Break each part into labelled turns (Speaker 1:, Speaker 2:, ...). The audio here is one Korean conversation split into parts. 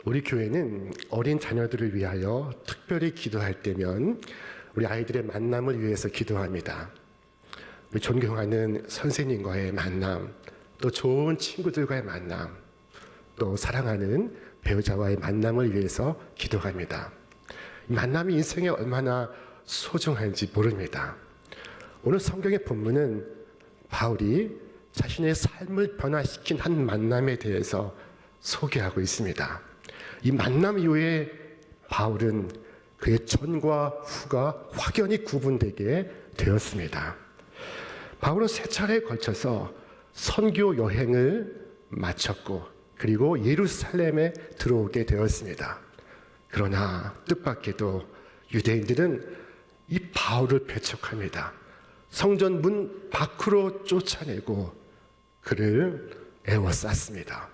Speaker 1: 우리 교회는 어린 자녀들을 위하여 특별히 기도할 때면 우리 아이들의 만남을 위해서 기도합니다. 우리 존경하는 선생님과의 만남, 또 좋은 친구들과의 만남, 또 사랑하는 배우자와의 만남을 위해서 기도합니다. 이 만남이 인생에 얼마나 소중한지 모릅니다. 오늘 성경의 본문은 바울이 자신의 삶을 변화시킨 한 만남에 대해서 소개하고 있습니다. 이 만남 이후에 바울은 그의 전과 후가 확연히 구분되게 되었습니다. 바울은 세 차례에 걸쳐서 선교 여행을 마쳤고 그리고 예루살렘에 들어오게 되었습니다. 그러나 뜻밖에도 유대인들은 이 바울을 배척합니다. 성전 문 밖으로 쫓아내고 그를 에워쌌습니다.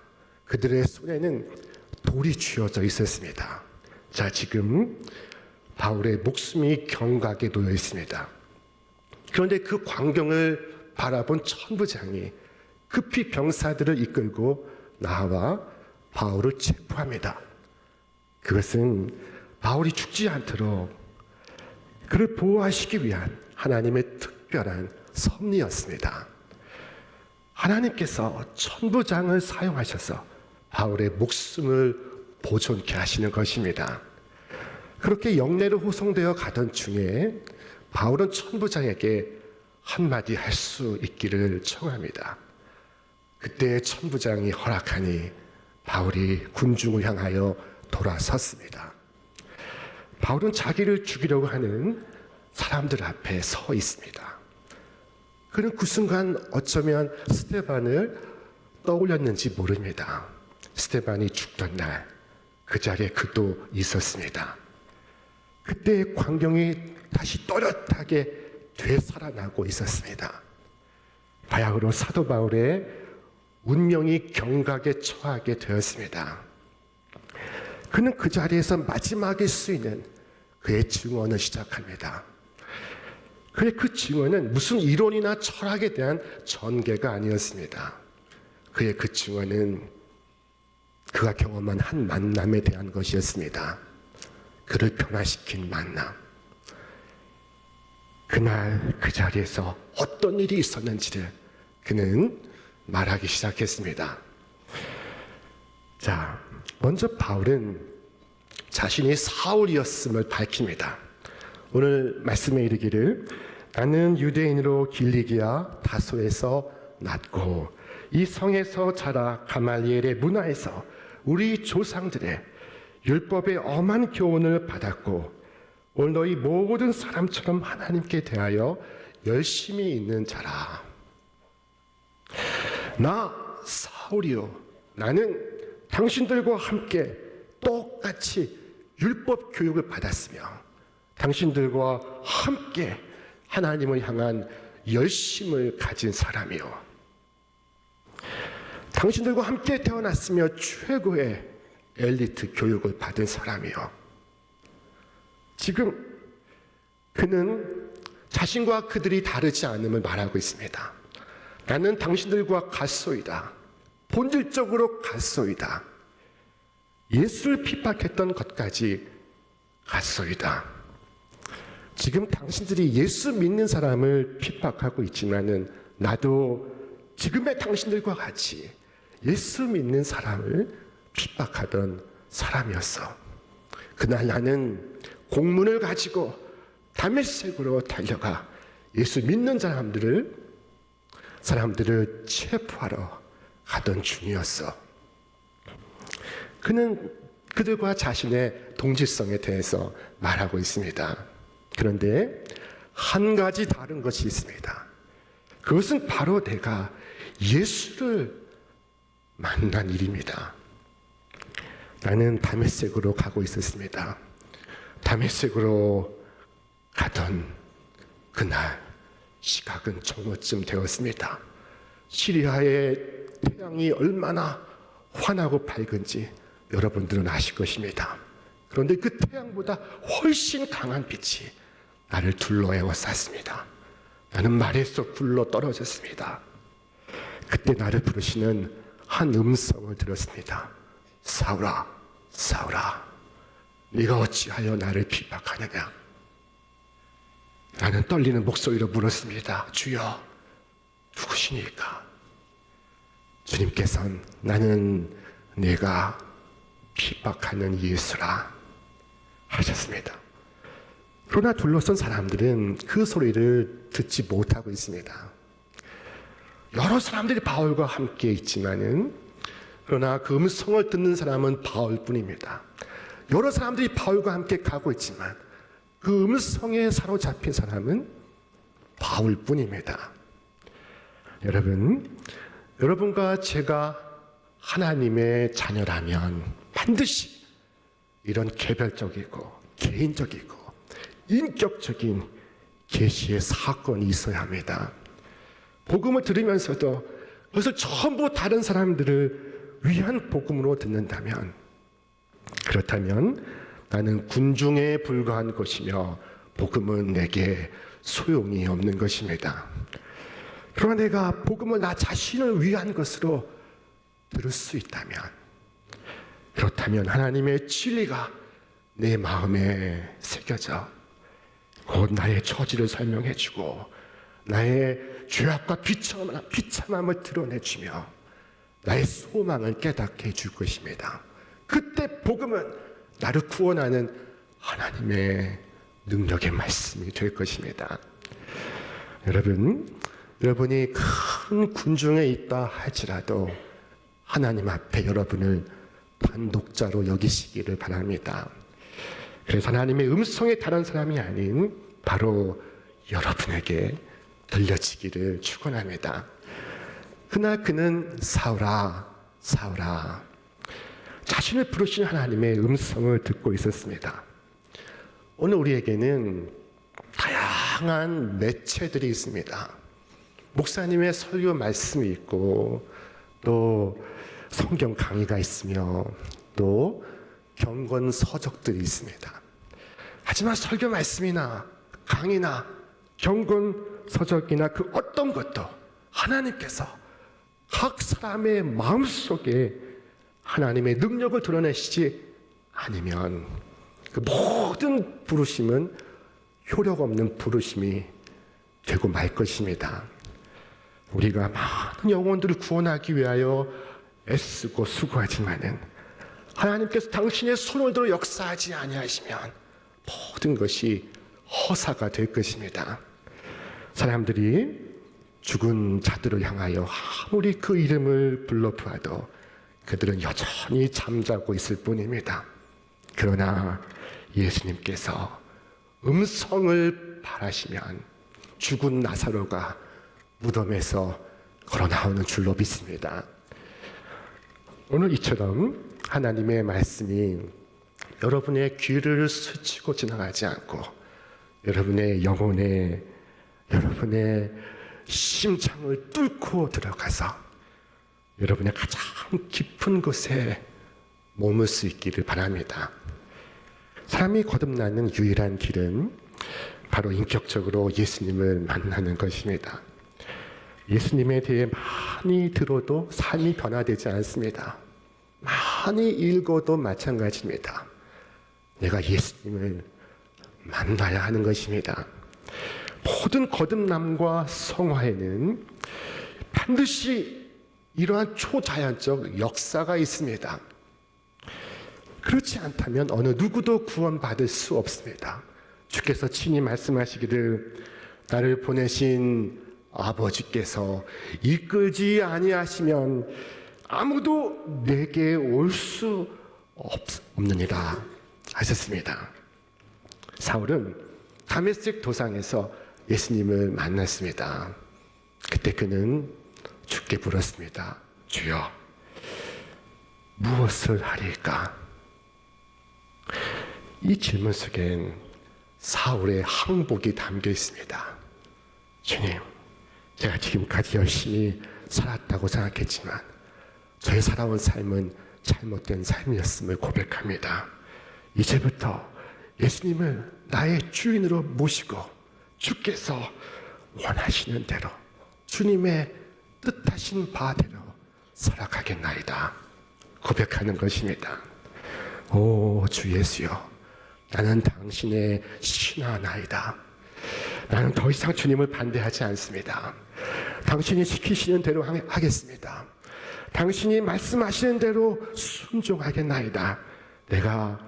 Speaker 1: 그들의 손에는 돌이 쥐어져 있었습니다. 자, 지금 바울의 목숨이 경각에 놓여 있습니다. 그런데 그 광경을 바라본 천부장이 급히 병사들을 이끌고 나와 바울을 체포합니다. 그것은 바울이 죽지 않도록 그를 보호하시기 위한 하나님의 특별한 섭리였습니다. 하나님께서 천부장을 사용하셔서 바울의 목숨을 보존케 하시는 것입니다. 그렇게 영내로 호송되어 가던 중에 바울은 천부장에게 한마디 할 수 있기를 청합니다. 그때 천부장이 허락하니 바울이 군중을 향하여 돌아섰습니다. 바울은 자기를 죽이려고 하는 사람들 앞에 서 있습니다. 그는 그 순간 어쩌면 스데반을 떠올렸는지 모릅니다. 스데반이 죽던 날 그 자리에 그도 있었습니다. 그때의 광경이 다시 또렷하게 되살아나고 있었습니다. 바야흐로 사도 바울의 운명이 경각에 처하게 되었습니다. 그는 그 자리에서 마지막에 쓰이는 그의 증언을 시작합니다. 그의 그 증언은 무슨 이론이나 철학에 대한 전개가 아니었습니다. 그의 그 증언은 그가 경험한 한 만남에 대한 것이었습니다. 그를 변화시킨 만남. 그날 그 자리에서 어떤 일이 있었는지를 그는 말하기 시작했습니다. 자, 먼저 바울은 자신이 사울이었음을 밝힙니다. 오늘 말씀에 이르기를 나는 유대인으로 길리기아 다소에서 났고 이 성에서 자라 가말리엘의 문화에서 우리 조상들의 율법의 엄한 교훈을 받았고 오늘 너희 모든 사람처럼 하나님께 대하여 열심히 있는 자라. 나 사울이요, 나는 당신들과 함께 똑같이 율법 교육을 받았으며 당신들과 함께 하나님을 향한 열심을 가진 사람이요, 당신들과 함께 태어났으며 최고의 엘리트 교육을 받은 사람이요. 지금 그는 자신과 그들이 다르지 않음을 말하고 있습니다. 나는 당신들과 같소이다. 본질적으로 같소이다. 예수를 핍박했던 것까지 같소이다. 지금 당신들이 예수 믿는 사람을 핍박하고 있지만은 나도 지금의 당신들과 같이 예수 믿는 사람을 핍박하던 사람이었어. 그날 나는 공문을 가지고 다메섹으로 달려가 예수 믿는 사람들을 체포하러 가던 중이었어. 그는 그들과 자신의 동질성에 대해서 말하고 있습니다. 그런데 한 가지 다른 것이 있습니다. 그것은 바로 내가 예수를 만난 일입니다. 나는 다메섹으로 가고 있었습니다. 다메섹으로 가던 그날 시각은 정오쯤 되었습니다. 시리아의 태양이 얼마나 환하고 밝은지 여러분들은 아실 것입니다. 그런데 그 태양보다 훨씬 강한 빛이 나를 둘러에워쌌습니다. 나는 말에서 굴러 떨어졌습니다. 그때 나를 부르시는 한 음성을 들었습니다. 사울아, 사울아, 네가 어찌하여 나를 핍박하느냐? 나는 떨리는 목소리로 물었습니다. 주여, 누구시니까? 주님께서는 나는 내가 핍박하는 예수라 하셨습니다. 그러나 둘러선 사람들은 그 소리를 듣지 못하고 있습니다. 여러 사람들이 바울과 함께 있지만은, 그러나 그 음성을 듣는 사람은 바울뿐입니다. 여러 사람들이 바울과 함께 가고 있지만 그 음성에 사로잡힌 사람은 바울뿐입니다. 여러분과 제가 하나님의 자녀라면 반드시 이런 개별적이고 개인적이고 인격적인 계시의 사건이 있어야 합니다. 복음을 들으면서도 그것을 전부 다른 사람들을 위한 복음으로 듣는다면, 그렇다면 나는 군중에 불과한 것이며 복음은 내게 소용이 없는 것입니다. 그러나 내가 복음을 나 자신을 위한 것으로 들을 수 있다면, 그렇다면 하나님의 진리가 내 마음에 새겨져 곧 나의 처지를 설명해주고 나의 죄악과 비참함을 드러내주며 나의 소망을 깨닫게 해줄 것입니다. 그때 복음은 나를 구원하는 하나님의 능력의 말씀이 될 것입니다. 여러분이 큰 군중에 있다 할지라도 하나님 앞에 여러분을 단독자로 여기시기를 바랍니다. 그래서 하나님의 음성에 다른 사람이 아닌 바로 여러분에게 들려지기를 축원합니다. 그날 그는 사울아, 사울아, 자신을 부르신 하나님의 음성을 듣고 있었습니다. 오늘 우리에게는 다양한 매체들이 있습니다. 목사님의 설교 말씀이 있고, 또 성경 강의가 있으며, 또 경건 서적들이 있습니다. 하지만 설교 말씀이나 강의나 경건 서적이나 그 어떤 것도 하나님께서 각 사람의 마음속에 하나님의 능력을 드러내시지 않으면 그 모든 부르심은 효력 없는 부르심이 되고 말 것입니다. 우리가 많은 영혼들을 구원하기 위하여 애쓰고 수고하지만은 하나님께서 당신의 손을 들어 역사하지 아니하시면 모든 것이 허사가 될 것입니다. 사람들이 죽은 자들을 향하여 아무리 그 이름을 불러보아도 그들은 여전히 잠자고 있을 뿐입니다. 그러나 예수님께서 음성을 바라시면 죽은 나사로가 무덤에서 걸어 나오는 줄로 믿습니다. 오늘 이처럼 하나님의 말씀이 여러분의 귀를 스치고 지나가지 않고 여러분의 영혼에, 여러분의 심장을 뚫고 들어가서 여러분의 가장 깊은 곳에 머물 수 있기를 바랍니다. 사람이 거듭나는 유일한 길은 바로 인격적으로 예수님을 만나는 것입니다. 예수님에 대해 많이 들어도 삶이 변화되지 않습니다. 많이 읽어도 마찬가지입니다. 내가 예수님을 만나야 하는 것입니다. 모든 거듭남과 성화에는 반드시 이러한 초자연적 역사가 있습니다. 그렇지 않다면 어느 누구도 구원받을 수 없습니다. 주께서 친히 말씀하시기를 나를 보내신 아버지께서 이끌지 아니하시면 아무도 내게 올 수 없느니라 하셨습니다. 사울은 다메섹 도상에서 예수님을 만났습니다. 그때 그는 주께 물었습니다. 주여, 무엇을 하리까? 이 질문 속엔 사울의 항복이 담겨 있습니다. 주님, 제가 지금까지 열심히 살았다고 생각했지만 저의 살아온 삶은 잘못된 삶이었음을 고백합니다. 이제부터 예수님을 나의 주인으로 모시고 주께서 원하시는 대로 주님의 뜻하신 바대로 살아가겠나이다 고백하는 것입니다. 오, 주 예수여, 나는 당신의 신하나이다. 나는 더 이상 주님을 반대하지 않습니다. 당신이 시키시는 대로 하겠습니다. 당신이 말씀하시는 대로 순종하겠나이다. 내가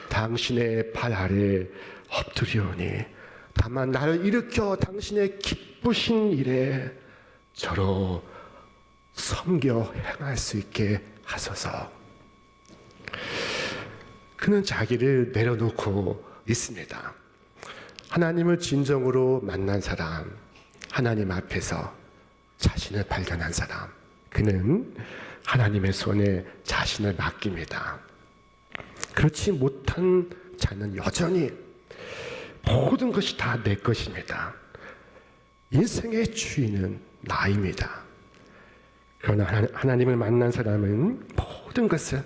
Speaker 1: 당신의 발 아래 엎드리오니 다만 나를 일으켜 당신의 기쁘신 일에 저로 섬겨 행할 수 있게 하소서. 그는 자기를 내려놓고 있습니다. 하나님을 진정으로 만난 사람, 하나님 앞에서 자신을 발견한 사람, 그는 하나님의 손에 자신을 맡깁니다. 그렇지 못한 자는 여전히 모든 것이 다 내 것입니다. 인생의 주인은 나입니다. 그러나 하나님을 만난 사람은 모든 것을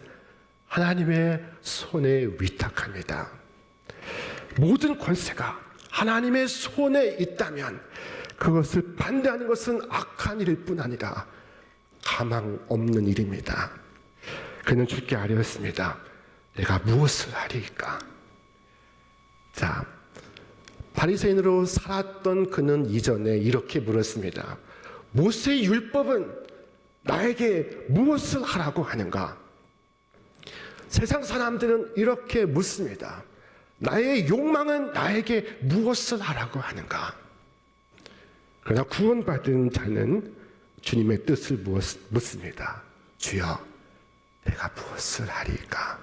Speaker 1: 하나님의 손에 위탁합니다. 모든 권세가 하나님의 손에 있다면 그것을 반대하는 것은 악한 일일 뿐 아니라 가망 없는 일입니다. 그는 주께 아뢰었습니다. 내가 무엇을 하리이까? 자, 바리새인으로 살았던 그는 이전에 이렇게 물었습니다. 모세의 율법은 나에게 무엇을 하라고 하는가? 세상 사람들은 이렇게 묻습니다. 나의 욕망은 나에게 무엇을 하라고 하는가? 그러나 구원받은 자는 주님의 뜻을 묻습니다. 주여, 내가 무엇을 하리까?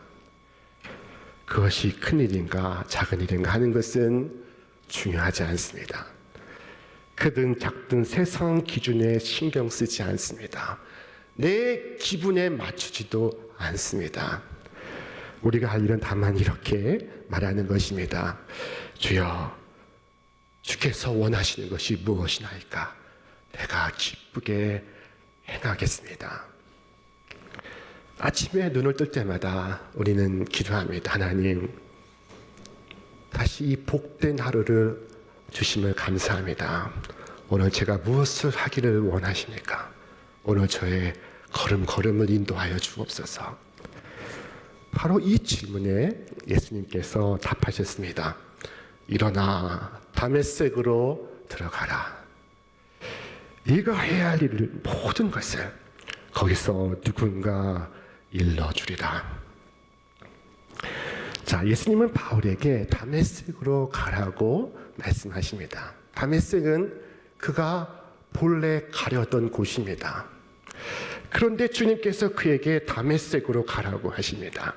Speaker 1: 그것이 큰 일인가 작은 일인가 하는 것은 중요하지 않습니다. 크든 작든 세상 기준에 신경 쓰지 않습니다. 내 기분에 맞추지도 않습니다. 우리가 할 일은 다만 이렇게 말하는 것입니다. 주여, 주께서 원하시는 것이 무엇이나이까? 내가 기쁘게 행하겠습니다. 아침에 눈을 뜰 때마다 우리는 기도합니다. 하나님, 다시 이 복된 하루를 주심을 감사합니다. 오늘 제가 무엇을 하기를 원하십니까? 오늘 저의 걸음걸음을 인도하여 주옵소서. 바로 이 질문에 예수님께서 답하셨습니다. 일어나 다메섹으로 들어가라. 네가 해야 할 일을 모든 것을 거기서 누군가 일러주리라. 자, 예수님은 바울에게 다메섹으로 가라고 말씀하십니다. 다메섹은 그가 본래 가려던 곳입니다. 그런데 주님께서 그에게 다메섹으로 가라고 하십니다.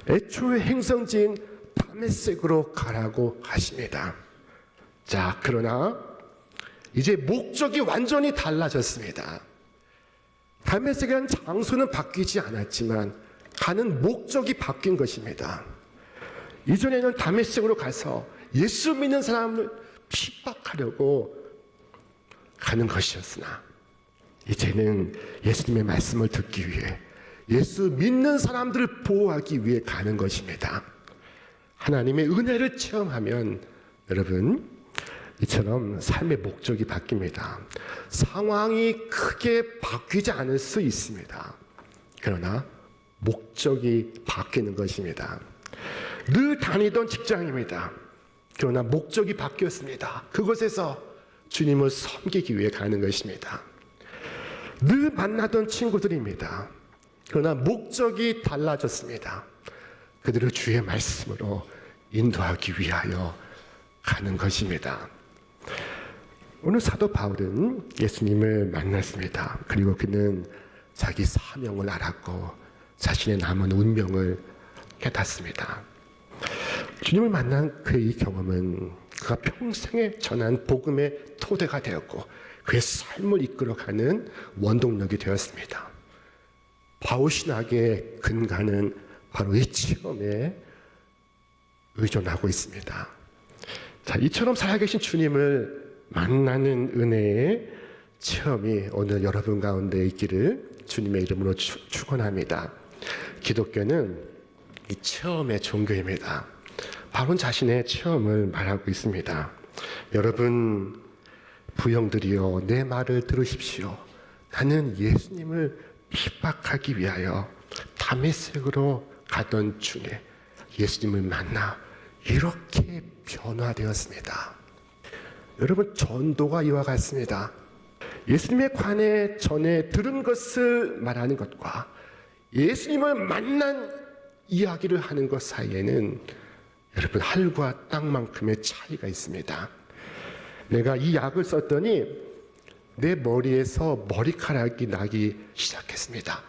Speaker 1: 애초에 행성지인 다메섹으로 가라고 하십니다. 자, 그러나 이제 목적이 완전히 달라졌습니다. 다메섹이라는 장소는 바뀌지 않았지만 가는 목적이 바뀐 것입니다. 이전에는 다메섹으로 가서 예수 믿는 사람을 핍박하려고 가는 것이었으나 이제는 예수님의 말씀을 듣기 위해 예수 믿는 사람들을 보호하기 위해 가는 것입니다. 하나님의 은혜를 체험하면 여러분 이처럼 삶의 목적이 바뀝니다. 상황이 크게 바뀌지 않을 수 있습니다. 그러나 목적이 바뀌는 것입니다. 늘 다니던 직장입니다. 그러나 목적이 바뀌었습니다. 그곳에서 주님을 섬기기 위해 가는 것입니다. 늘 만나던 친구들입니다. 그러나 목적이 달라졌습니다. 그들을 주의 말씀으로 인도하기 위하여 가는 것입니다. 오늘 사도 바울은 예수님을 만났습니다. 그리고 그는 자기 사명을 알았고 자신의 남은 운명을 깨닫습니다. 주님을 만난 그의 경험은 그가 평생에 전한 복음의 토대가 되었고 그의 삶을 이끌어가는 원동력이 되었습니다. 바울신학의 근간은 바로 이 체험에 의존하고 있습니다. 자, 이처럼 살아계신 주님을 만나는 은혜의 체험이 오늘 여러분 가운데 있기를 주님의 이름으로 축원합니다. 기독교는 이 체험의 종교입니다. 바로 자신의 체험을 말하고 있습니다. 여러분 부형들이여 내 말을 들으십시오. 나는 예수님을 핍박하기 위하여 다메섹으로 하던 중에 예수님을 만나 이렇게 변화되었습니다. 여러분, 전도가 이와 같습니다. 예수님에 관해 전에 들은 것을 말하는 것과 예수님을 만난 이야기를 하는 것 사이에는 여러분, 하늘과 땅만큼의 차이가 있습니다. 내가 이 약을 썼더니 내 머리에서 머리카락이 나기 시작했습니다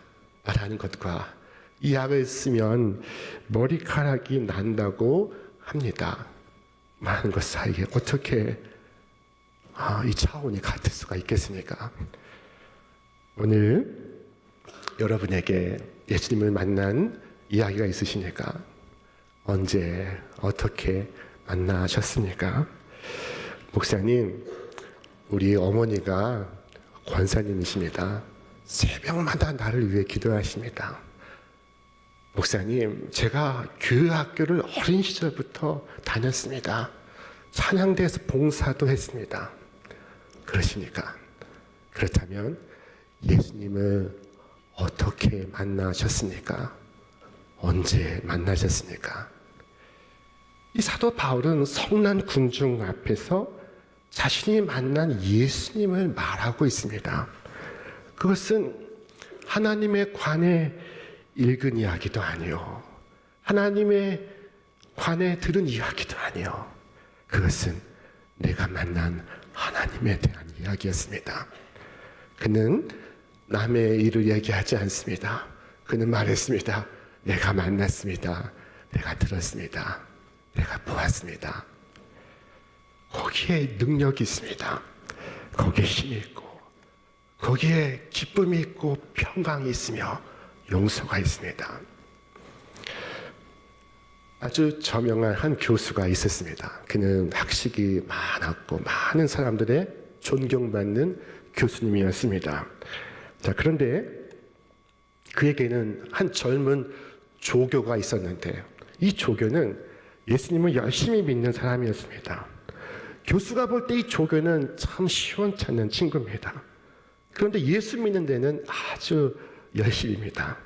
Speaker 1: 라는 것과 이 약을 쓰면 머리카락이 난다고 합니다 라는 것 사이에 어떻게 이 차원이 같을 수가 있겠습니까? 오늘 여러분에게 예수님을 만난 이야기가 있으시니까 언제 어떻게 만나셨습니까? 목사님, 우리 어머니가 권사님이십니다. 새벽마다 나를 위해 기도하십니다. 목사님, 제가 교회학교를 어린 시절부터 다녔습니다. 찬양대에서 봉사도 했습니다. 그러시니까 그렇다면 예수님을 어떻게 만나셨습니까? 언제 만나셨습니까? 이 사도 바울은 성난 군중 앞에서 자신이 만난 예수님을 말하고 있습니다. 그것은 하나님에 관해 읽은 이야기도 아니요, 하나님에 관해 들은 이야기도 아니요, 그것은 내가 만난 하나님에 대한 이야기였습니다. 그는 남의 일을 얘기하지 않습니다. 그는 말했습니다. 내가 만났습니다. 내가 들었습니다. 내가 보았습니다. 거기에 능력이 있습니다. 거기에 힘이 있고, 거기에 기쁨이 있고, 평강이 있으며 용서가 있습니다. 아주 저명한 한 교수가 있었습니다. 그는 학식이 많았고 많은 사람들의 존경받는 교수님이었습니다. 자, 그런데 그에게는 한 젊은 조교가 있었는데 이 조교는 예수님을 열심히 믿는 사람이었습니다. 교수가 볼 때 이 조교는 참 시원찮은 친구입니다. 그런데 예수 믿는 데는 아주 열심입니다.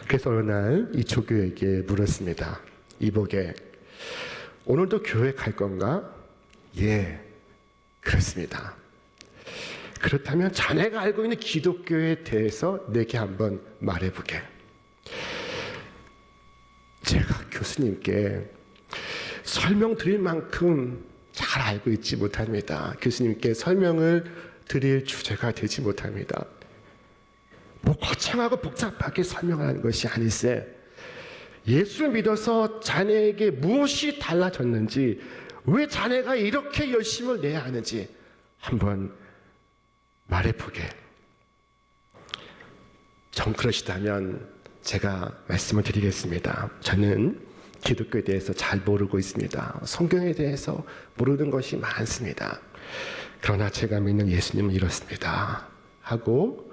Speaker 1: 그래서 어느 날 이 조교에게 물었습니다. 이보게, 오늘도 교회 갈 건가? 예, 그렇습니다. 그렇다면 자네가 알고 있는 기독교에 대해서 내게 한번 말해보게. 제가 교수님께 설명드릴 만큼 잘 알고 있지 못합니다. 교수님께 설명을 드릴 주제가 되지 못합니다. 뭐 거창하고 복잡하게 설명하는 것이 아니세, 예수를 믿어서 자네에게 무엇이 달라졌는지, 왜 자네가 이렇게 열심을 내야 하는지 한번 말해보게. 정 그러시다면 제가 말씀을 드리겠습니다. 저는 기독교에 대해서 잘 모르고 있습니다. 성경에 대해서 모르는 것이 많습니다. 그러나 제가 믿는 예수님은 이렇습니다 하고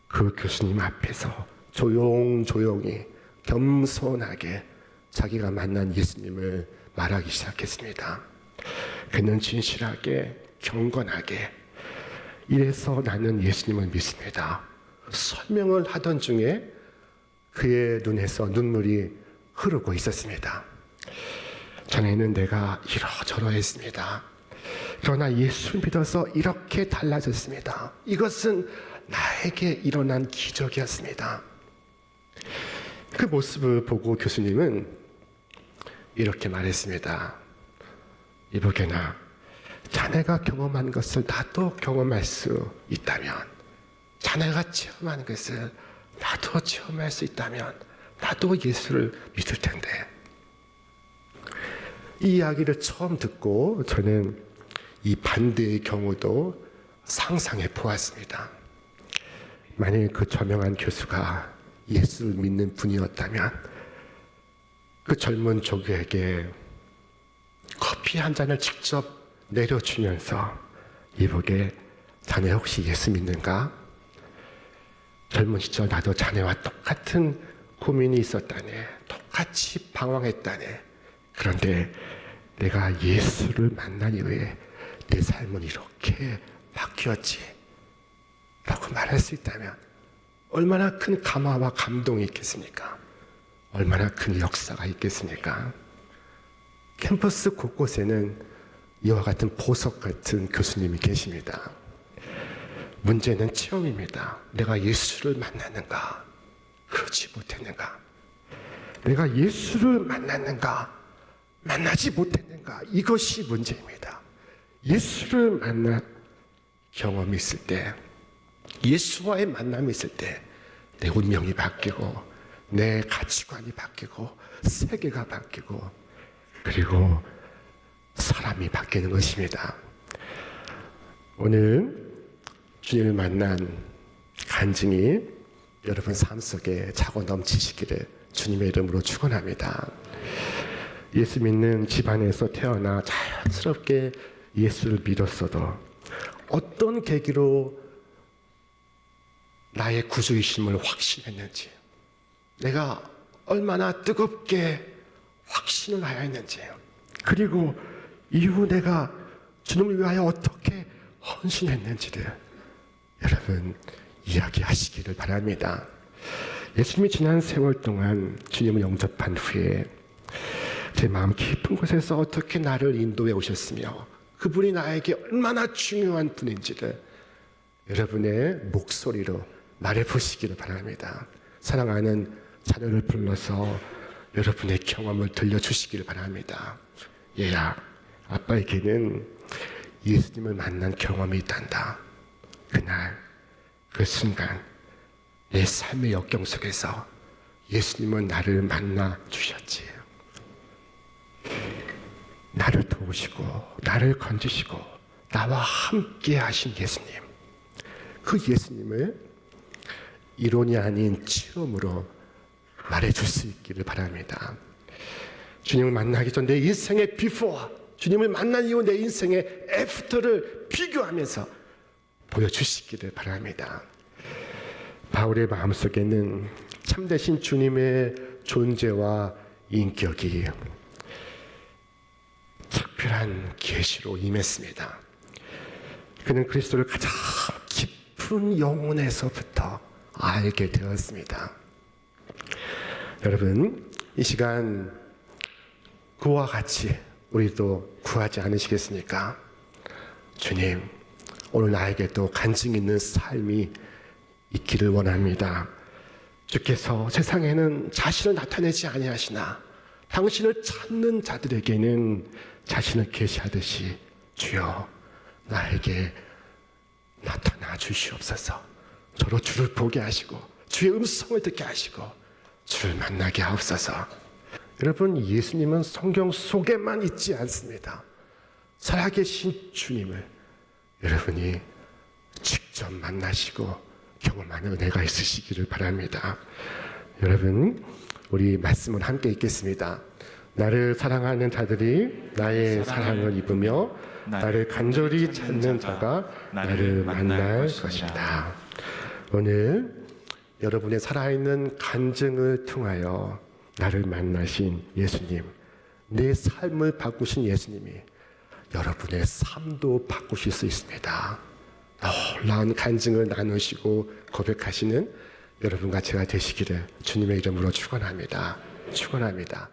Speaker 1: 그 교수님 앞에서 조용조용히 겸손하게 자기가 만난 예수님을 말하기 시작했습니다. 그는 진실하게 경건하게, 이래서 나는 예수님을 믿습니다, 설명을 하던 중에 그의 눈에서 눈물이 흐르고 있었습니다. 전에는 내가 이러저러했습니다. 그러나 예수를 믿어서 이렇게 달라졌습니다. 이것은 나에게 일어난 기적이었습니다. 그 모습을 보고 교수님은 이렇게 말했습니다. 이보게나, 자네가 경험한 것을 나도 경험할 수 있다면, 자네가 체험한 것을 나도 체험할 수 있다면 나도 예수를 믿을 텐데. 이 이야기를 처음 듣고 저는 이 반대의 경우도 상상해 보았습니다. 만일 그 저명한 교수가 예수를 믿는 분이었다면 그 젊은 조교에게 커피 한 잔을 직접 내려주면서 이보게, 자네 혹시 예수 믿는가? 젊은 시절 나도 자네와 똑같은 고민이 있었다네. 똑같이 방황했다네. 그런데 내가 예수를 만난 이후에 내 삶은 이렇게 바뀌었지 라고 말할 수 있다면 얼마나 큰 감화와 감동이 있겠습니까? 얼마나 큰 역사가 있겠습니까? 캠퍼스 곳곳에는 이와 같은 보석 같은 교수님이 계십니다. 문제는 체험입니다. 내가 예수를 만났는가? 그렇지 못했는가? 내가 예수를 만났는가? 만나지 못했는가? 이것이 문제입니다. 예수를 만난 경험이 있을 때, 예수와의 만남이 있을 때 내 운명이 바뀌고 내 가치관이 바뀌고 세계가 바뀌고 그리고 사람이 바뀌는 것입니다. 오늘 주님을 만난 간증이 여러분 삶 속에 차고 넘치시기를 주님의 이름으로 축원합니다. 예수 믿는 집안에서 태어나 자연스럽게 예수를 믿었어도 어떤 계기로 나의 구주이심을 확신했는지, 내가 얼마나 뜨겁게 확신을 하였는지, 그리고 이후 내가 주님을 위하여 어떻게 헌신했는지를 여러분 이야기하시기를 바랍니다. 예수님이 지난 세월 동안 주님을 영접한 후에 제 마음 깊은 곳에서 어떻게 나를 인도해 오셨으며 그분이 나에게 얼마나 중요한 분인지를 여러분의 목소리로 말해보시기를 바랍니다. 사랑하는 자녀를 불러서 여러분의 경험을 들려주시기를 바랍니다. 얘야, 아빠에게는 예수님을 만난 경험이 있단다. 그날, 그 순간 내 삶의 역경 속에서 예수님은 나를 만나 주셨지. 나를 도우시고 나를 건지시고 나와 함께 하신 예수님, 그 예수님을 이론이 아닌 체험으로 말해줄 수 있기를 바랍니다. 주님을 만나기 전 내 인생의 before, 주님을 만난 이후 내 인생의 after를 비교하면서 보여주시기를 바랍니다. 바울의 마음속에는 참되신 주님의 존재와 인격이 특별한 계시로 임했습니다. 그는 그리스도를 가장 깊은 영혼에서부터 알게 되었습니다. 여러분, 이 시간 그와 같이 우리도 구하지 않으시겠습니까? 주님, 오늘 나에게도 간증 있는 삶이 있기를 원합니다. 주께서 세상에는 자신을 나타내지 아니하시나 당신을 찾는 자들에게는 자신을 계시하듯이 주여 나에게 나타나 주시옵소서. 저로 주를 보게 하시고 주의 음성을 듣게 하시고 주를 만나게 하옵소서. 여러분, 예수님은 성경 속에만 있지 않습니다. 살아계신 주님을 여러분이 직접 만나시고 경험하는 은혜가 있으시기를 바랍니다. 여러분, 우리 말씀은 함께 읽겠습니다. 나를 사랑하는 자들이 나의 사랑을 입으며 나를 간절히 찾는 자가 나를 만날 것이다. 오늘 여러분의 살아있는 간증을 통하여 나를 만나신 예수님, 내 삶을 바꾸신 예수님이 여러분의 삶도 바꾸실 수 있습니다. 놀라운 간증을 나누시고 고백하시는 여러분과 제가 되시기를 주님의 이름으로 축원합니다. 축원합니다.